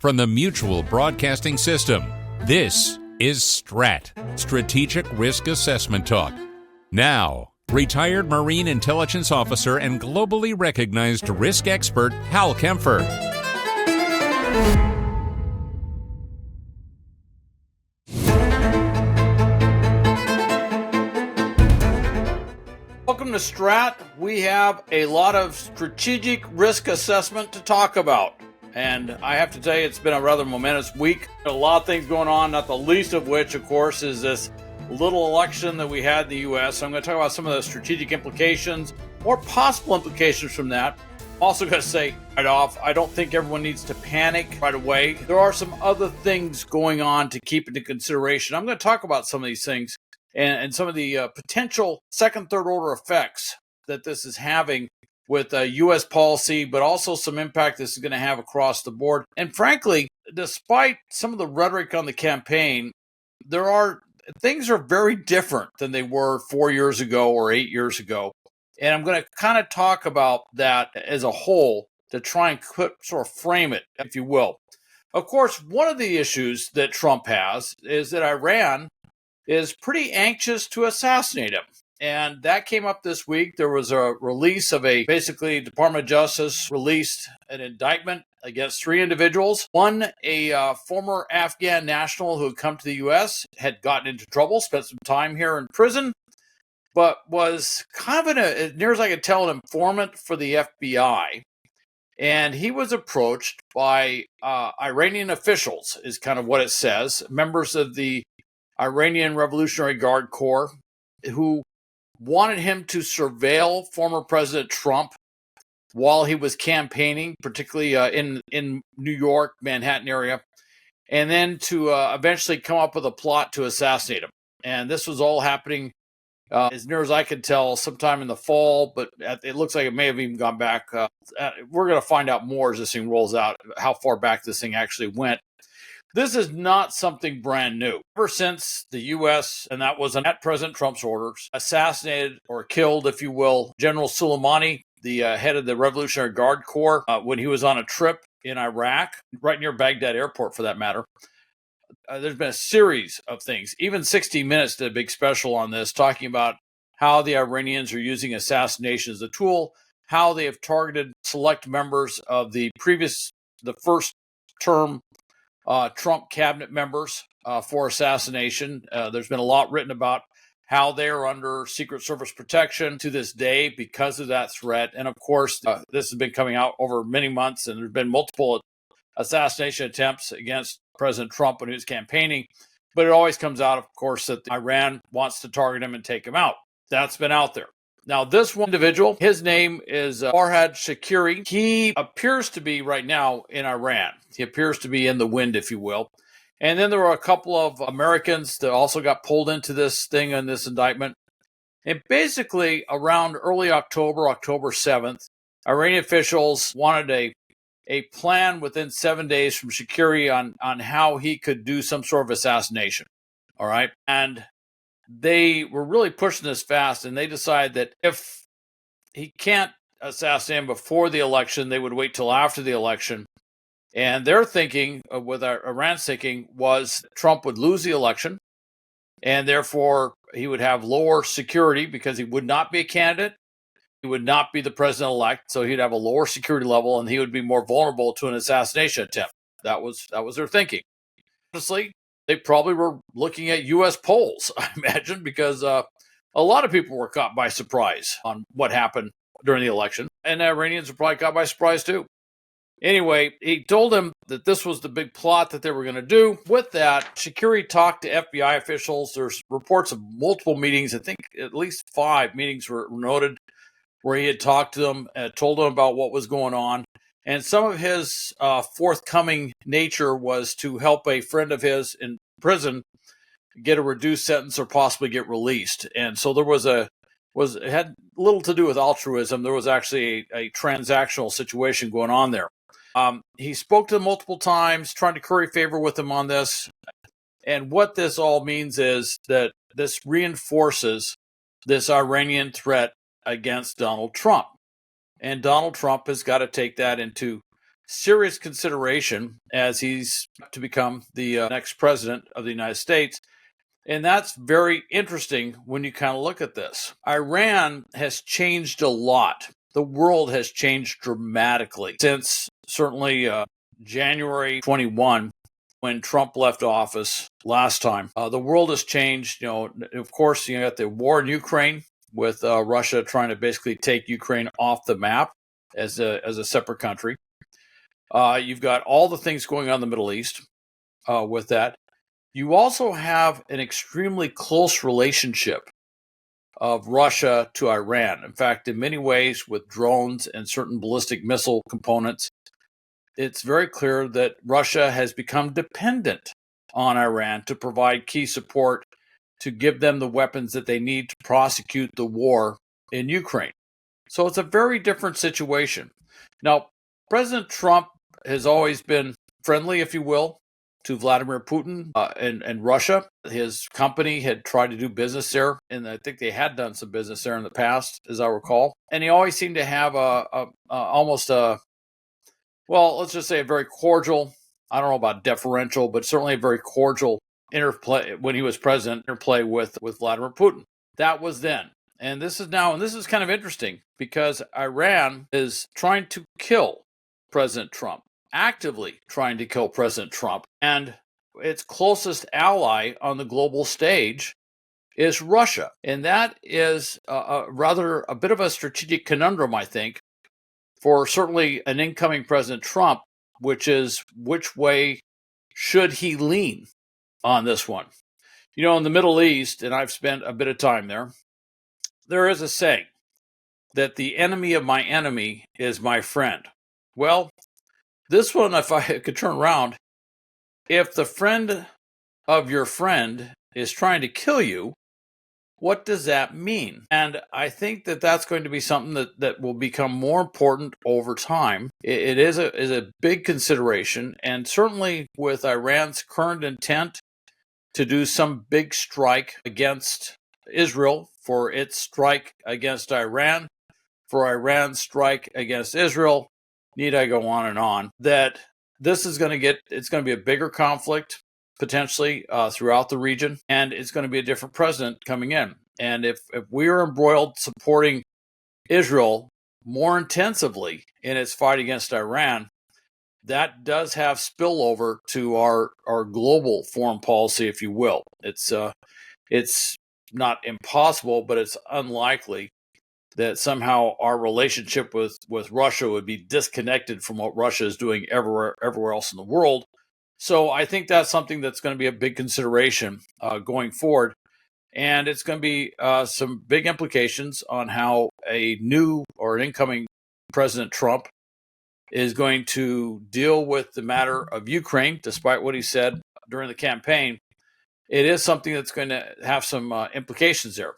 from the Mutual Broadcasting System. This is STRAT, Strategic Risk Assessment Talk. Now, retired Marine Intelligence Officer and globally recognized risk expert Hal Kempfer. Welcome to STRAT. We have a lot of strategic risk assessment to talk about. And I have to tell you, it's been a rather momentous week. A lot of things going on, not the least of which, of course, is this little election that we had in the U.S. So I'm going to talk about some of the strategic implications or possible implications from that. I'm also going to say right off, I don't think everyone needs to panic right away. There are some other things going on to keep into consideration. I'm going to talk about some of these things and some of the potential second, third order effects that this is having with U.S. policy, but also some impact this is going to have across the board. And frankly, despite some of the rhetoric on the campaign, things are very different than they were 4 years ago or 8 years ago. And I'm going to kind of talk about that as a whole to try and sort of frame it, if you will. Of course, one of the issues that Trump has is that Iran is pretty anxious to assassinate him. And that came up this week. There was a release of basically Department of Justice released an indictment against 3 individuals. One, a former Afghan national who had come to the U.S., had gotten into trouble, spent some time here in prison, but was kind of as near as I could tell, an informant for the FBI. And he was approached by Iranian officials, is kind of what it says, members of the Iranian Revolutionary Guard Corps, who wanted him to surveil former President Trump while he was campaigning, particularly in New York, Manhattan area, and then to eventually come up with a plot to assassinate him. And this was all happening, as near as I could tell, sometime in the fall, but it looks like it may have even gone back. We're going to find out more as this thing rolls out, how far back this thing actually went. This is not something brand new. Ever since the U.S., and that was at President Trump's orders, assassinated or killed, if you will, General Soleimani, the head of the Revolutionary Guard Corps, when he was on a trip in Iraq, right near Baghdad airport for that matter. There's been a series of things. Even 60 Minutes did a big special on this, talking about how the Iranians are using assassination as a tool, how they have targeted select members of the first term Trump cabinet members for assassination. There's been a lot written about how they are under Secret Service protection to this day because of that threat. And of course, this has been coming out over many months, and there's been multiple assassination attempts against President Trump when he was campaigning. But it always comes out, of course, that Iran wants to target him and take him out. That's been out there. Now, this one individual, his name is Farhad Shakiri. He appears to be right now in Iran. He appears to be in the wind, if you will. And then there were a couple of Americans that also got pulled into this thing in this indictment. And basically, around early October 7th, Iranian officials wanted a plan within 7 days from Shakiri on how he could do some sort of assassination. All right. And they were really pushing this fast, and they decided that if he can't assassinate him before the election, they would wait till after the election. And their thinking, with Iran's thinking, was Trump would lose the election, and therefore he would have lower security because he would not be a candidate. He would not be the president-elect, so he'd have a lower security level, and he would be more vulnerable to an assassination attempt. That was their thinking. Honestly, they probably were looking at U.S. polls, I imagine, because a lot of people were caught by surprise on what happened during the election. And the Iranians were probably caught by surprise, too. Anyway, he told them that this was the big plot that they were going to do. With that, Shakiri talked to FBI officials. There's reports of multiple meetings. I think at least 5 meetings were noted where he had talked to them, told them about what was going on. And some of his forthcoming nature was to help a friend of his in prison get a reduced sentence or possibly get released. And so there it had little to do with altruism. There was actually a transactional situation going on there. He spoke to them multiple times, trying to curry favor with them on this. And what this all means is that this reinforces this Iranian threat against Donald Trump. And Donald Trump has got to take that into serious consideration as he's to become the next president of the United States. And that's very interesting when you kind of look at this. Iran has changed a lot. The world has changed dramatically since certainly January 21, when Trump left office last time. The world has changed. Of course, you got the war in Ukraine with Russia trying to basically take Ukraine off the map as a separate country. You've got all the things going on in the Middle East with that. You also have an extremely close relationship of Russia to Iran. In fact, in many ways, with drones and certain ballistic missile components, it's very clear that Russia has become dependent on Iran to provide key support to give them the weapons that they need to prosecute the war in Ukraine. So it's a very different situation. Now, President Trump has always been friendly, if you will, to Vladimir Putin and Russia. His company had tried to do business there, and I think they had done some business there in the past, as I recall. And he always seemed to have let's just say a very cordial, I don't know about deferential, but certainly a very cordial interplay when he was president, interplay with Vladimir Putin. That was then. And this is now, and this is kind of interesting because Iran is trying to kill President Trump, actively trying to kill President Trump. And its closest ally on the global stage is Russia. And that is a bit of a strategic conundrum, I think, for certainly an incoming President Trump, which is which way should he lean on this one? In the Middle East, and I've spent a bit of time there is a saying that the enemy of my enemy is my friend. Well, this one, if I could turn around, if the friend of your friend is trying to kill you, what does that mean? And I think that that's going to be something that will become more important over time. It is a big consideration, and certainly with Iran's current intent to do some big strike against Israel, for its strike against Iran, for Iran's strike against Israel, need I go on and on, that this is it's going to be a bigger conflict potentially throughout the region, and it's going to be a different president coming in. And if we are embroiled supporting Israel more intensively in its fight against Iran, that does have spillover to our global foreign policy, if you will. It's not impossible, but it's unlikely that somehow our relationship with Russia would be disconnected from what Russia is doing everywhere else in the world. So I think that's something that's going to be a big consideration going forward. And it's going to be some big implications on how a new or an incoming President Trump is going to deal with the matter of Ukraine, despite what he said during the campaign. It is something that's going to have some implications there.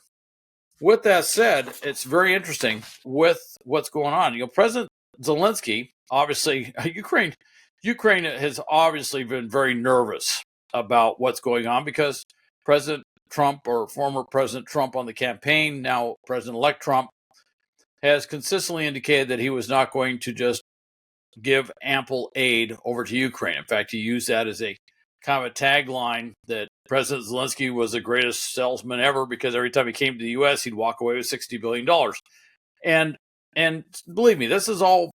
With that said, it's very interesting with what's going on. President Zelensky, obviously, Ukraine has obviously been very nervous about what's going on because President Trump, or former President Trump on the campaign, now President-elect Trump, has consistently indicated that he was not going to just give ample aid over to Ukraine. In fact, he used that as a kind of a tagline that President Zelensky was the greatest salesman ever because every time he came to the U.S., he'd walk away with $60 billion. And believe me, this is all,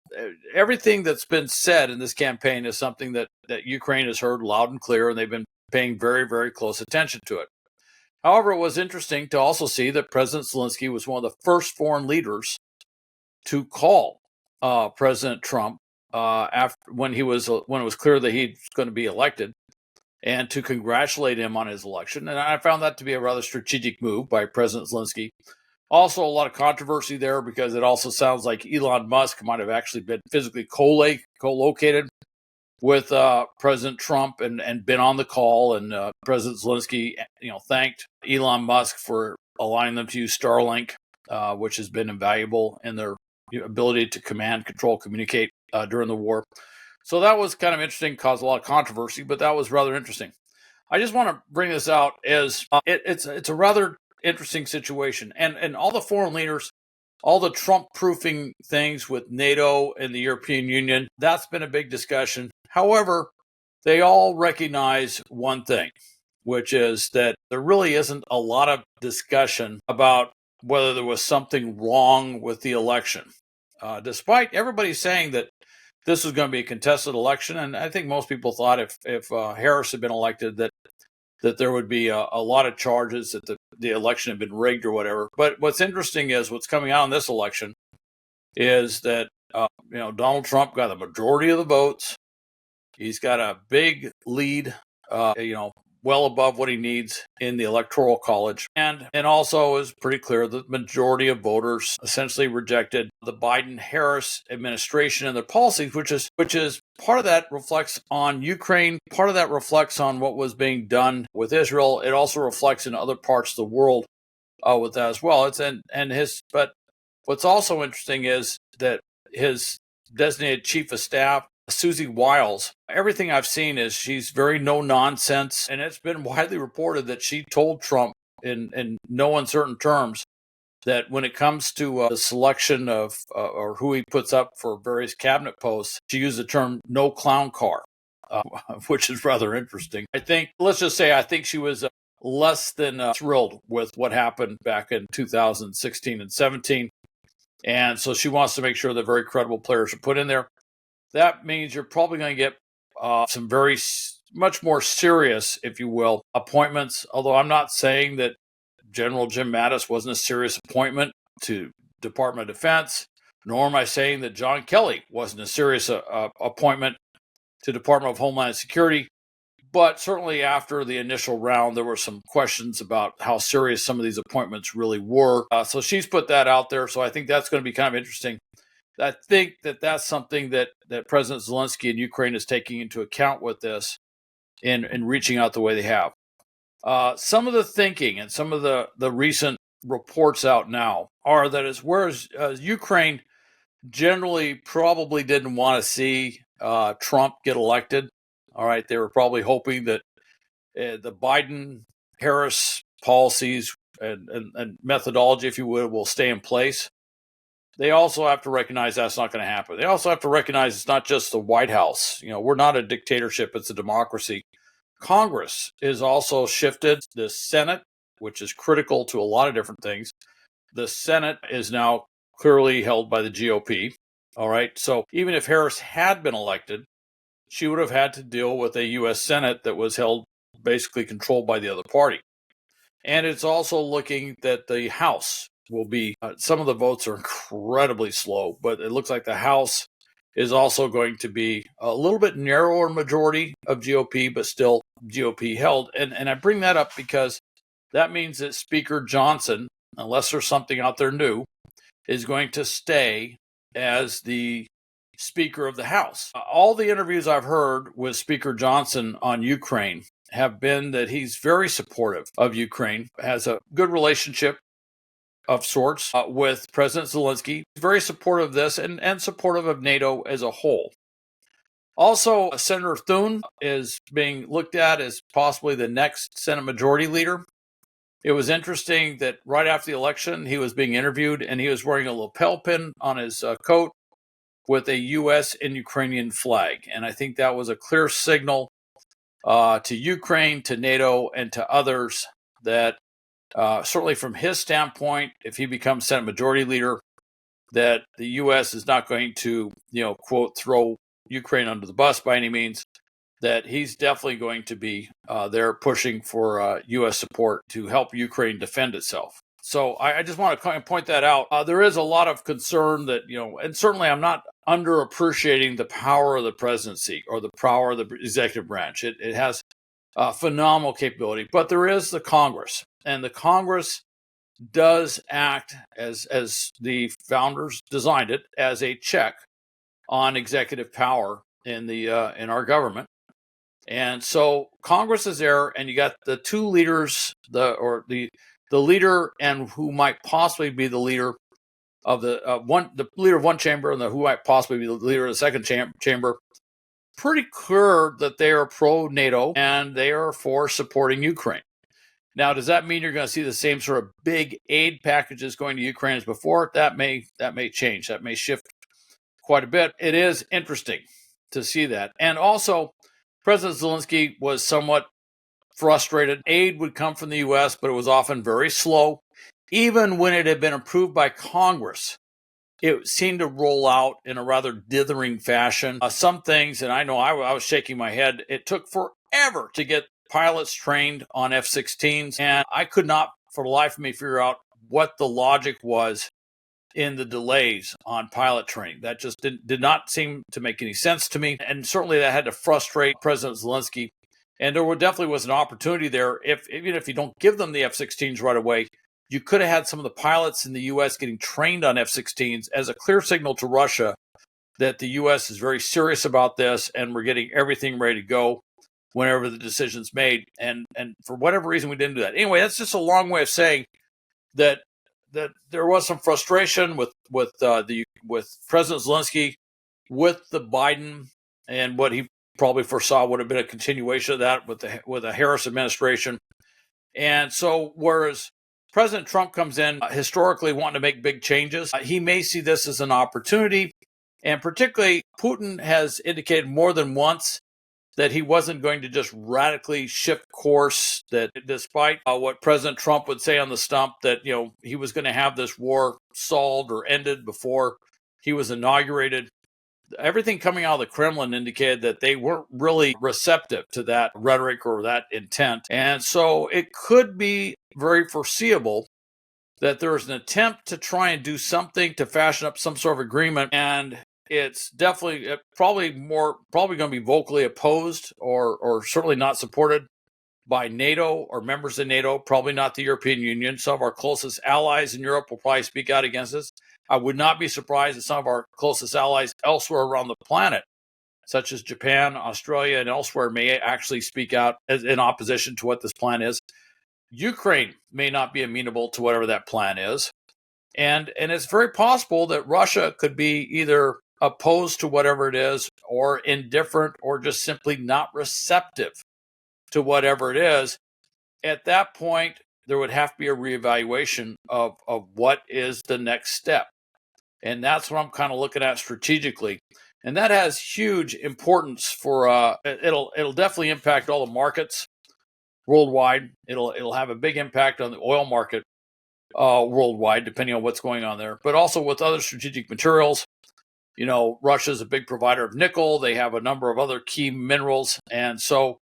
everything that's been said in this campaign is something that Ukraine has heard loud and clear, and they've been paying very, very close attention to it. However, it was interesting to also see that President Zelensky was one of the first foreign leaders to call President Trump when it was clear that he was going to be elected, and to congratulate him on his election. And I found that to be a rather strategic move by President Zelensky. Also, a lot of controversy there because it also sounds like Elon Musk might have actually been physically co-located with President Trump and been on the call. And President Zelensky, thanked Elon Musk for allowing them to use Starlink, which has been invaluable in their ability to command, control, communicate during the war. So that was kind of interesting, caused a lot of controversy, but that was rather interesting. I just want to bring this out as it's a rather interesting situation. And all the foreign leaders all the Trump-proofing things with NATO and the European Union, that's been a big discussion. However, they all recognize one thing, which is that there really isn't a lot of discussion about whether there was something wrong with the election. Despite everybody saying that this was going to be a contested election, and I think most people thought if Harris had been elected that there would be a lot of charges that the election had been rigged or whatever. But what's interesting is what's coming out in this election is that Donald Trump got the majority of the votes. He's got a big lead, well above what he needs in the Electoral College. And also is pretty clear that the majority of voters essentially rejected the Biden-Harris administration and their policies, which is part of that reflects on Ukraine. Part of that reflects on what was being done with Israel. It also reflects in other parts of the world with that as well. But what's also interesting is that his designated chief of staff, Susie Wiles, everything I've seen is she's very no nonsense, and it's been widely reported that she told Trump in no uncertain terms that when it comes to the selection of or who he puts up for various cabinet posts, she used the term "no clown car," which is rather interesting. I think she was less than thrilled with what happened back in 2016 and 17, and so she wants to make sure that very credible players are put in there. That means you're probably going to get some much more serious, if you will, appointments. Although I'm not saying that General Jim Mattis wasn't a serious appointment to Department of Defense, nor am I saying that John Kelly wasn't a serious appointment to Department of Homeland Security. But certainly after the initial round, there were some questions about how serious some of these appointments really were. So she's put that out there. So I think that's going to be kind of interesting. I think that's something that President Zelensky in Ukraine is taking into account with this in reaching out the way they have. Some of the thinking and some of the recent reports out now are that whereas Ukraine generally probably didn't want to see Trump get elected, all right, they were probably hoping that the Biden-Harris policies and methodology, if you will stay in place. They also have to recognize that's not going to happen. They also have to recognize it's not just the White House. We're not a dictatorship, it's a democracy. Congress is also shifted. The Senate, which is critical to a lot of different things, the Senate is now clearly held by the GOP. All right. So even if Harris had been elected, she would have had to deal with a U.S. Senate that was held basically controlled by the other party. And it's also looking that the House will be, some of the votes are incredibly slow, but it looks like the House is also going to be a little bit narrower majority of GOP, but still GOP held. And I bring that up because that means that Speaker Johnson, unless there's something out there new, is going to stay as the Speaker of the House. All the interviews I've heard with Speaker Johnson on Ukraine have been that he's very supportive of Ukraine, has a good relationship of sorts with President Zelensky, very supportive of this and supportive of NATO as a whole. Also, Senator Thune is being looked at as possibly the next Senate Majority Leader. It was interesting that right after the election, he was being interviewed and he was wearing a lapel pin on his coat with a U.S. and Ukrainian flag. And I think that was a clear signal to Ukraine, to NATO, and to others that certainly from his standpoint, if he becomes Senate Majority Leader, that the U.S. is not going to, quote, throw Ukraine under the bus by any means, that he's definitely going to be there pushing for U.S. support to help Ukraine defend itself. So I just want to point that out. There is a lot of concern that, and certainly I'm not underappreciating the power of the presidency or the power of the executive branch. It has phenomenal capability, but there is the Congress, and the Congress does act as the founders designed it, as a check on executive power in our government. And so Congress is there, and you got the two leaders, the leader and who might possibly be the leader of the leader of one chamber and who might possibly be the leader of the second chamber. Pretty clear that they are pro-NATO and they are for supporting Ukraine. Now, does that mean you're going to see the same sort of big aid packages going to Ukraine as before? That may change. That may shift quite a bit. It is interesting to see that. And also, President Zelensky was somewhat frustrated. Aid would come from the U.S., but it was often very slow. Even when it had been approved by Congress, it seemed to roll out in a rather dithering fashion. Some things, and I know I was shaking my head, it took forever to get pilots trained on F-16s, and I could not, for the life of me, figure out what the logic was in the delays on pilot training. That just did not seem to make any sense to me, and certainly that had to frustrate President Zelensky. And there definitely was an opportunity there. Even if you don't give them the F-16s right away, you could have had some of the pilots in the U.S. getting trained on F-16s as a clear signal to Russia that the U.S. is very serious about this and we're getting everything ready to go whenever the decision's made. And for whatever reason, we didn't do that. Anyway, that's just a long way of saying that there was some frustration with President Zelensky, with the Biden, and what he probably foresaw would have been a continuation of that with the Harris administration. And so, whereas President Trump comes in historically wanting to make big changes, he may see this as an opportunity. And particularly, Putin has indicated more than once that he wasn't going to just radically shift course, that despite what President Trump would say on the stump, that he was going to have this war solved or ended before he was inaugurated. Everything coming out of the Kremlin indicated that they weren't really receptive to that rhetoric or that intent. And so it could be very foreseeable that there is an attempt to try and do something to fashion up some sort of agreement. And it's definitely probably going to be vocally opposed or certainly not supported by NATO or members of NATO, probably not the European Union. Some of our closest allies in Europe will probably speak out against this. I would not be surprised if some of our closest allies elsewhere around the planet, such as Japan, Australia, and elsewhere, may actually speak out in opposition to what this plan is. Ukraine may not be amenable to whatever that plan is. And it's very possible that Russia could be either opposed to whatever it is or indifferent or just simply not receptive to whatever it is. At that point, there would have to be a reevaluation of what is the next step. And that's what I'm kind of looking at strategically. And that has huge importance for, it'll definitely impact all the markets worldwide. It'll have a big impact on the oil market worldwide, depending on what's going on there, but also with other strategic materials. Russia's a big provider of nickel. They have a number of other key minerals. And so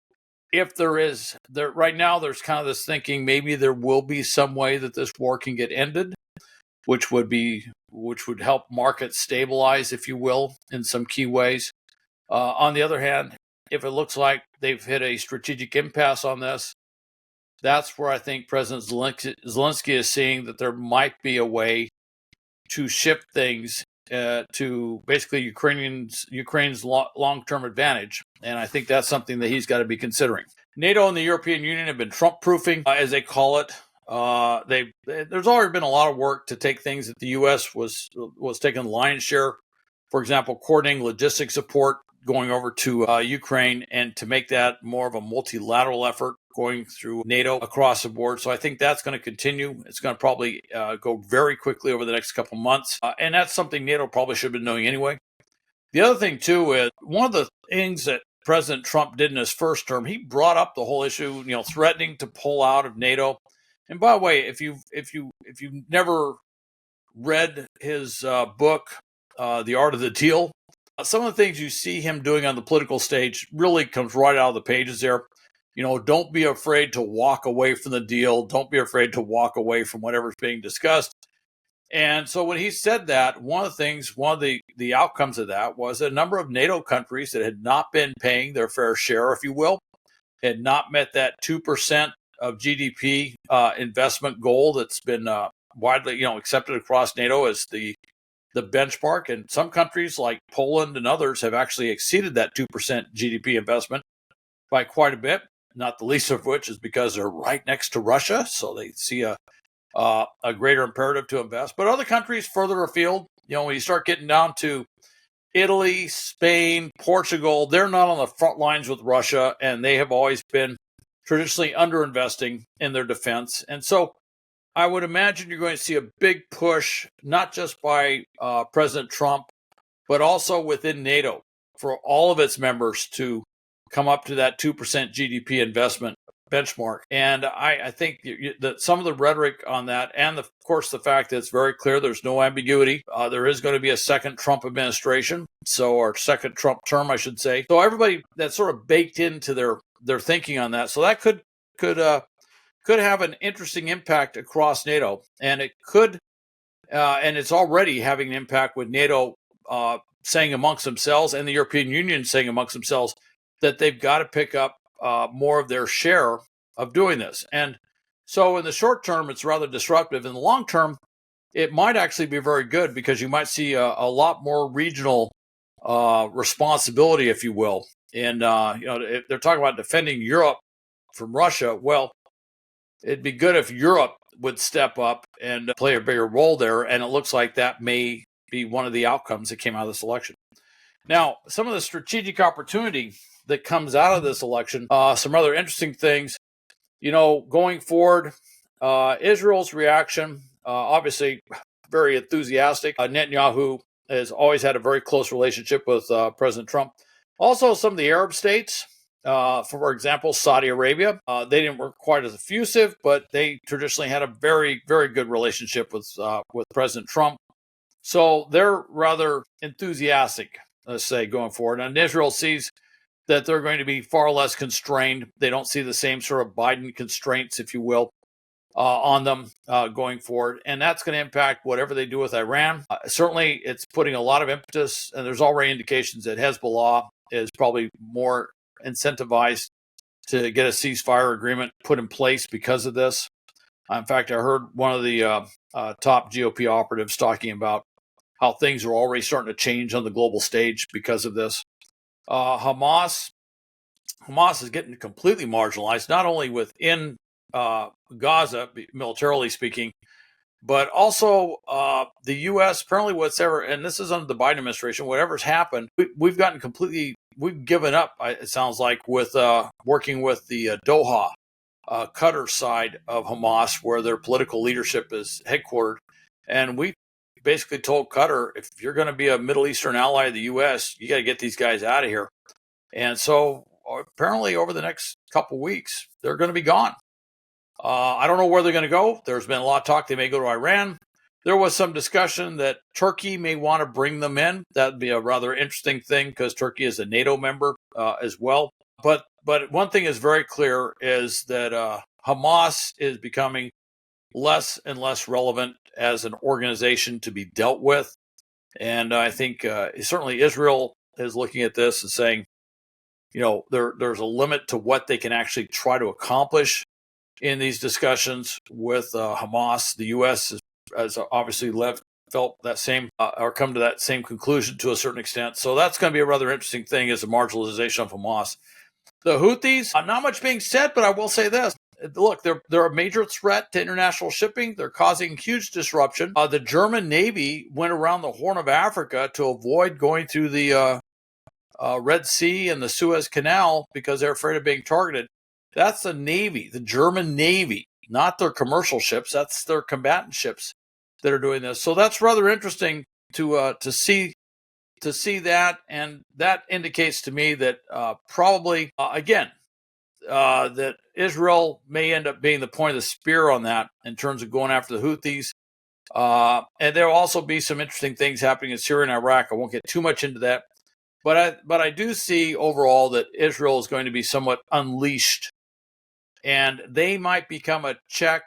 if right now there's kind of this thinking, maybe there will be some way that this war can get ended, which would help markets stabilize, if you will, in some key ways. On the other hand, if it looks like they've hit a strategic impasse on this, that's where I think President Zelensky is seeing that there might be a way to shift things to basically Ukraine's long-term advantage. And I think that's something that he's got to be considering. NATO and the European Union have been Trump-proofing, as they call it. There's already been a lot of work to take things that the U.S. was taking the lion's share. For example, coordinating logistics support going over to Ukraine, and to make that more of a multilateral effort going through NATO across the board. So I think that's going to continue. It's going to probably go very quickly over the next couple months. And that's something NATO probably should have been knowing anyway. The other thing, too, is one of the things that President Trump did in his first term, he brought up the whole issue, threatening to pull out of NATO. And by the way, if you've never read his book, The Art of the Deal, some of the things you see him doing on the political stage really comes right out of the pages there. Don't be afraid to walk away from the deal. Don't be afraid to walk away from whatever's being discussed. And so when he said that, one of the outcomes of that was a number of NATO countries that had not been paying their fair share, if you will, had not met that 2% of GDP investment goal that's been widely accepted across NATO as the benchmark. And some countries like Poland and others have actually exceeded that 2% GDP investment by quite a bit, not the least of which is because they're right next to Russia. So they see a greater imperative to invest. But other countries further afield, when you start getting down to Italy, Spain, Portugal, they're not on the front lines with Russia, and they have always been traditionally underinvesting in their defense. And so I would imagine you're going to see a big push, not just by President Trump, but also within NATO for all of its members to come up to that 2% GDP investment benchmark. And I think that some of the rhetoric on that, and of course the fact that it's very clear there's no ambiguity, there is going to be a second Trump administration, or second Trump term, I should say. So everybody that's sort of baked into their thinking on that. So that could have an interesting impact across NATO, and it could, and it's already having an impact with NATO saying amongst themselves and the European Union saying amongst themselves that they've got to pick up more of their share of doing this. And so in the short term, it's rather disruptive. In the long term, it might actually be very good because you might see a lot more regional responsibility, if you will. And, if they're talking about defending Europe from Russia, well, it'd be good if Europe would step up and play a bigger role there. And it looks like that may be one of the outcomes that came out of this election. Now, some of the strategic opportunity that comes out of this election, some other interesting things, going forward, Israel's reaction, obviously very enthusiastic. Netanyahu has always had a very close relationship with President Trump. Also, some of the Arab states, for example, Saudi Arabia, they didn't work quite as effusive, but they traditionally had a very, very good relationship with President Trump. So they're rather enthusiastic, let's say, going forward. And Israel sees that they're going to be far less constrained. They don't see the same sort of Biden constraints, if you will, on them going forward. And that's going to impact whatever they do with Iran. Certainly, it's putting a lot of impetus, and there's already indications that Hezbollah is probably more incentivized to get a ceasefire agreement put in place because of this. In fact, I heard one of the top GOP operatives talking about how things are already starting to change on the global stage because of this. Hamas is getting completely marginalized, not only within Gaza, militarily speaking, but also the U.S. apparently and this is under the Biden administration, whatever's happened, we've given up, it sounds like, with working with the Doha, Qatar side of Hamas, where their political leadership is headquartered. And we basically told Qatar, if you're going to be a Middle Eastern ally of the U.S., you got to get these guys out of here. And so apparently over the next couple weeks, they're going to be gone. I don't know where they're going to go. There's been a lot of talk they may go to Iran. There was some discussion that Turkey may want to bring them in. That'd be a rather interesting thing because Turkey is a NATO member as well. But one thing is very clear is that Hamas is becoming less and less relevant as an organization to be dealt with. And I think certainly Israel is looking at this and saying, there's a limit to what they can actually try to accomplish in these discussions with Hamas. The U.S. has obviously felt that same or come to that same conclusion to a certain extent. So that's going to be a rather interesting thing as a marginalization of Hamas. The Houthis, not much being said, but I will say this. Look, they're a major threat to international shipping. They're causing huge disruption. The German Navy went around the Horn of Africa to avoid going through the Red Sea and the Suez Canal because they're afraid of being targeted. That's the Navy, the German Navy, not their commercial ships. That's their combatant ships that are doing this. So that's rather interesting to see that, and that indicates to me that probably that Israel may end up being the point of the spear on that in terms of going after the Houthis. And there will also be some interesting things happening in Syria and Iraq. I won't get too much into that. But I do see overall that Israel is going to be somewhat unleashed, and they might become a check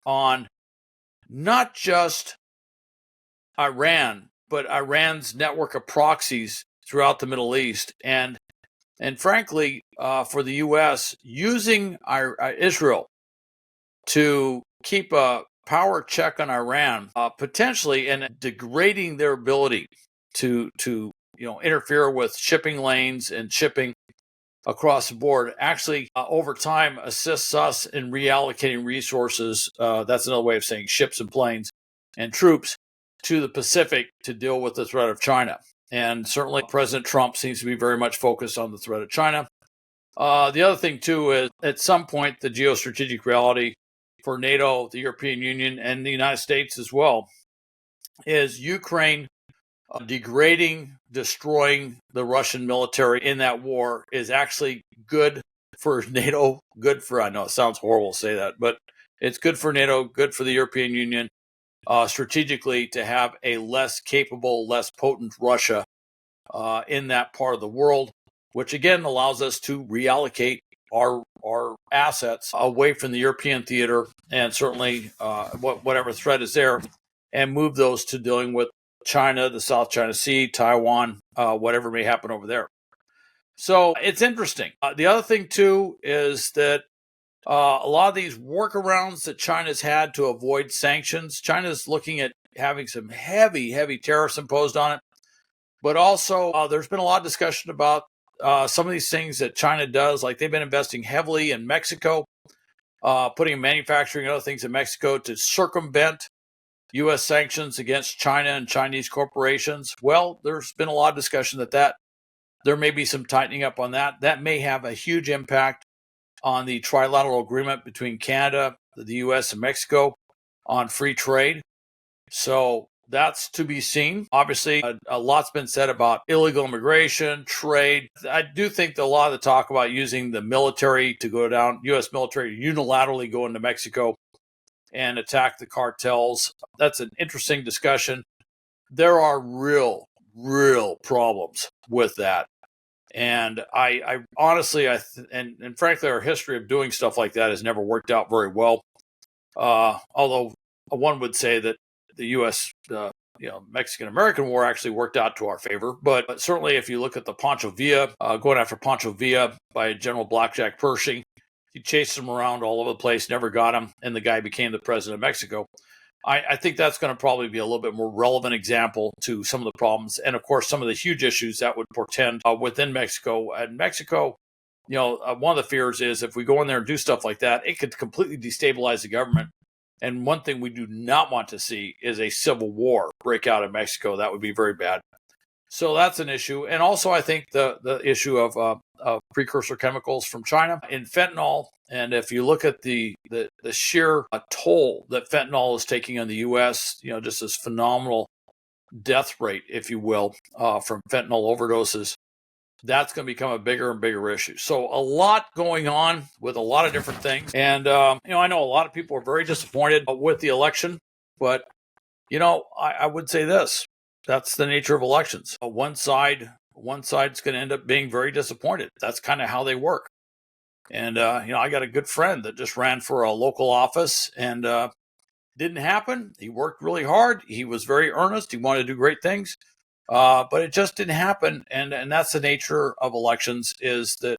on not just Iran, but Iran's network of proxies throughout the Middle East. And frankly, for the U.S., using Israel to keep a power check on Iran, potentially, and degrading their ability to interfere with shipping lanes and shipping across the board, actually over time assists us in reallocating resources. That's another way of saying ships and planes and troops to the Pacific to deal with the threat of China. And certainly President Trump seems to be very much focused on the threat of China. The other thing, too, is at some point, the geostrategic reality for NATO, the European Union, and the United States as well is Ukraine degrading, destroying the Russian military in that war is actually good for NATO, good for, I know it sounds horrible to say that, but it's good for NATO, good for the European Union, strategically to have a less capable, less potent Russia in that part of the world, which again allows us to reallocate our assets away from the European theater and certainly whatever threat is there, and move those to dealing with China, the South China Sea, Taiwan, whatever may happen over there. So it's interesting. The other thing, too, is that a lot of these workarounds that China's had to avoid sanctions, China's looking at having some heavy, heavy tariffs imposed on it. But also, there's been a lot of discussion about some of these things that China does, like they've been investing heavily in Mexico, putting manufacturing and other things in Mexico to circumvent U.S. sanctions against China and Chinese corporations. Well, there's been a lot of discussion that there may be some tightening up on that. That may have a huge impact on the trilateral agreement between Canada, the U.S., and Mexico on free trade. So that's to be seen. Obviously, a lot's been said about illegal immigration, trade. I do think that a lot of the talk about using the military to go down, U.S. military to unilaterally go into Mexico and attack the cartels, that's an interesting discussion. There are real problems with that. And I honestly, and frankly, our history of doing stuff like that has never worked out very well. Although one would say that the U.S. Mexican-American War actually worked out to our favor. But certainly, if you look at the Pancho Villa, going after Pancho Villa by General Blackjack Pershing, he chased him around all over the place, never got him, and the guy became the president of Mexico. I think that's going to probably be a little bit more relevant example to some of the problems, and of course, some of the huge issues that would portend within Mexico. And Mexico, one of the fears is if we go in there and do stuff like that, it could completely destabilize the government. And one thing we do not want to see is a civil war break out in Mexico. That would be very bad. So that's an issue. And also, I think the issue of precursor chemicals from China in fentanyl. And if you look at the sheer toll that fentanyl is taking on the U.S., just this phenomenal death rate, if you will, from fentanyl overdoses, that's going to become a bigger and bigger issue. So a lot going on with a lot of different things. And, I know a lot of people are very disappointed with the election, but, I would say this. That's the nature of elections. One side's going to end up being very disappointed. That's kind of how they work. And, I got a good friend that just ran for a local office and didn't happen. He worked really hard. He was very earnest. He wanted to do great things, but it just didn't happen. And that's the nature of elections, is that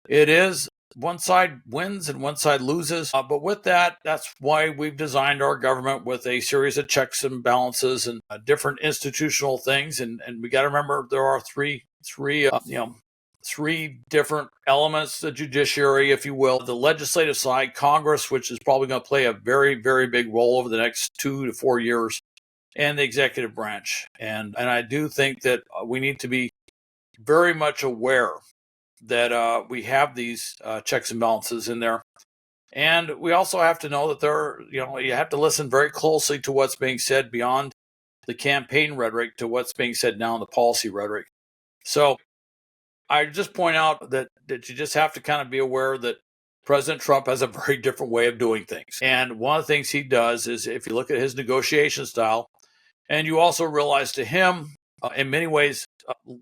it is one side wins and one side loses. But with that, that's why we've designed our government with a series of checks and balances and different institutional things. And we got to remember there are three different elements: the judiciary, if you will, the legislative side, Congress, which is probably going to play a very, very big role over the next 2 to 4 years, and the executive branch. And I do think that we need to be very much aware that we have these checks and balances in there. And we also have to know that you have to listen very closely to what's being said beyond the campaign rhetoric to what's being said now in the policy rhetoric. So I just point out that you just have to kind of be aware that President Trump has a very different way of doing things. And one of the things he does is, if you look at his negotiation style, and you also realize to him, in many ways,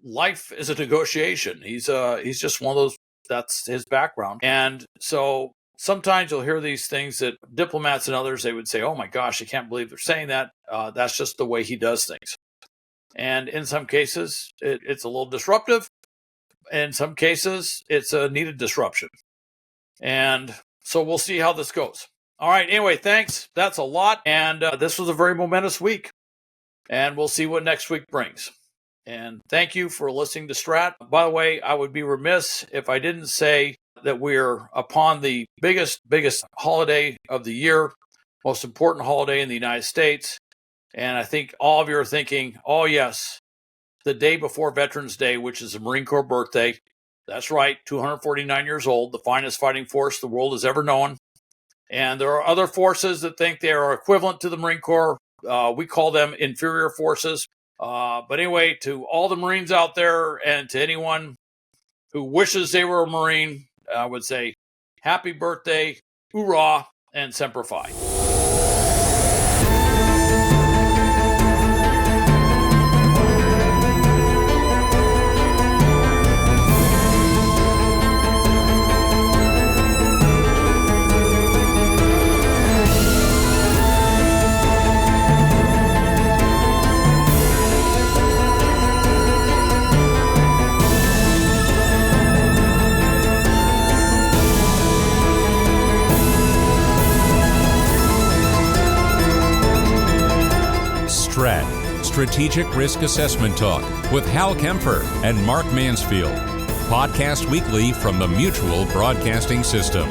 life is a negotiation. He's just one of those, that's his background. And so sometimes you'll hear these things that diplomats and others, they would say, oh my gosh, I can't believe they're saying that. That's just the way he does things. And in some cases, it's a little disruptive. In some cases, it's a needed disruption. And so we'll see how this goes. All right. Anyway, thanks. That's a lot. And this was a very momentous week. And we'll see what next week brings. And thank you for listening to STRAT. By the way, I would be remiss if I didn't say that we're upon the biggest holiday of the year, most important holiday in the United States. And I think all of you are thinking, oh, yes, the day before Veterans Day, which is the Marine Corps birthday. That's right, 249 years old, the finest fighting force the world has ever known. And there are other forces that think they are equivalent to the Marine Corps. We call them inferior forces. But anyway, to all the Marines out there and to anyone who wishes they were a Marine, I would say happy birthday, hoorah, and semper fi. STRAT, Strategic Risk Assessment Talk, with Hal Kempfer and Mark Mansfield. Podcast weekly from the Mutual Broadcasting System.